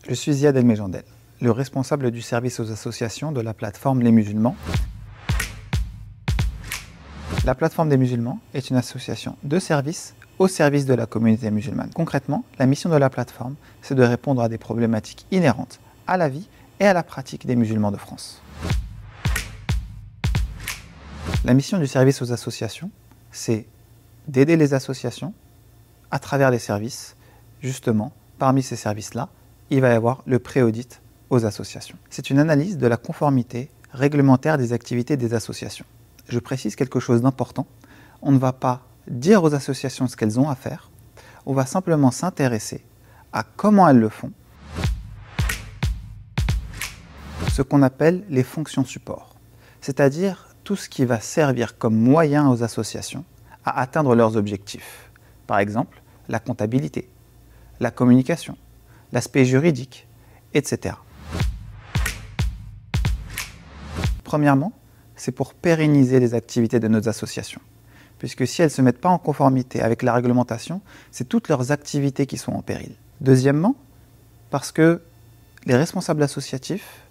Je suis Ziad El Mejandel, le responsable du service aux associations de la plateforme Les Musulmans. La plateforme des musulmans est une association de services au service de la communauté musulmane. Concrètement, la mission de la plateforme, c'est de répondre à des problématiques inhérentes à la vie et à la pratique des musulmans de France. La mission du service aux associations, c'est d'aider les associations à travers les services. Justement, parmi ces services-là, il va y avoir le pré-audit aux associations. C'est une analyse de la conformité réglementaire des activités des associations. Je précise quelque chose d'important. On ne va pas dire aux associations ce qu'elles ont à faire. On va simplement s'intéresser à comment elles le font. Ce qu'on appelle les fonctions support. C'est-à-dire tout ce qui va servir comme moyen aux associations à atteindre leurs objectifs. Par exemple, la comptabilité, la communication, l'aspect juridique, etc. Premièrement, c'est pour pérenniser les activités de nos associations. Puisque si elles ne se mettent pas en conformité avec la réglementation, c'est toutes leurs activités qui sont en péril. Deuxièmement, parce que les responsables associatifs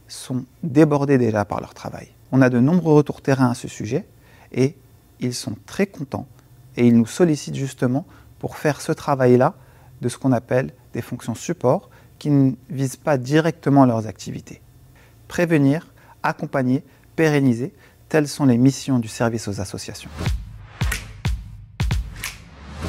sont débordés déjà par leur travail. On a de nombreux retours terrain à ce sujet et ils sont très contents et ils nous sollicitent justement pour faire ce travail-là de ce qu'on appelle des fonctions support qui ne visent pas directement leurs activités. Prévenir, accompagner, pérenniser, telles sont les missions du service aux associations.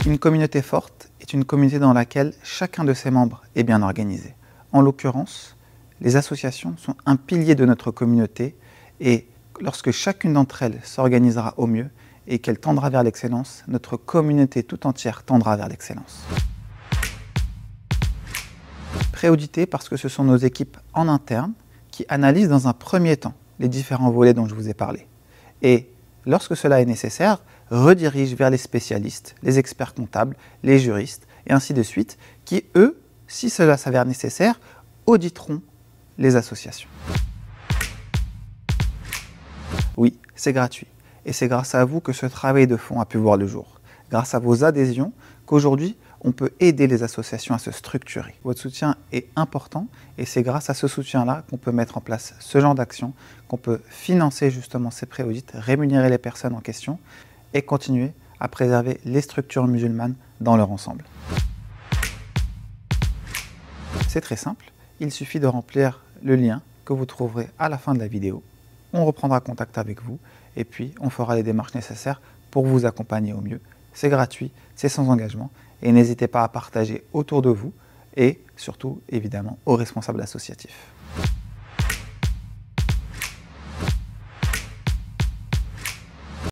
Une communauté forte est une communauté dans laquelle chacun de ses membres est bien organisé. En l'occurrence, les associations sont un pilier de notre communauté et lorsque chacune d'entre elles s'organisera au mieux et qu'elle tendra vers l'excellence, notre communauté tout entière tendra vers l'excellence. Pré-auditer parce que ce sont nos équipes en interne qui analysent dans un premier temps les différents volets dont je vous ai parlé. Et lorsque cela est nécessaire, redirigent vers les spécialistes, les experts comptables, les juristes, et ainsi de suite, qui, eux, si cela s'avère nécessaire, auditeront les associations. Oui, c'est gratuit. Et c'est grâce à vous que ce travail de fond a pu voir le jour. Grâce à vos adhésions, qu'aujourd'hui, on peut aider les associations à se structurer. Votre soutien est important et c'est grâce à ce soutien-là qu'on peut mettre en place ce genre d'action, qu'on peut financer justement ces pré-audits, rémunérer les personnes en question et continuer à préserver les structures musulmanes dans leur ensemble. C'est très simple, il suffit de remplir le lien que vous trouverez à la fin de la vidéo. On reprendra contact avec vous et puis on fera les démarches nécessaires pour vous accompagner au mieux. C'est gratuit, c'est sans engagement et n'hésitez pas à partager autour de vous et surtout évidemment aux responsables associatifs.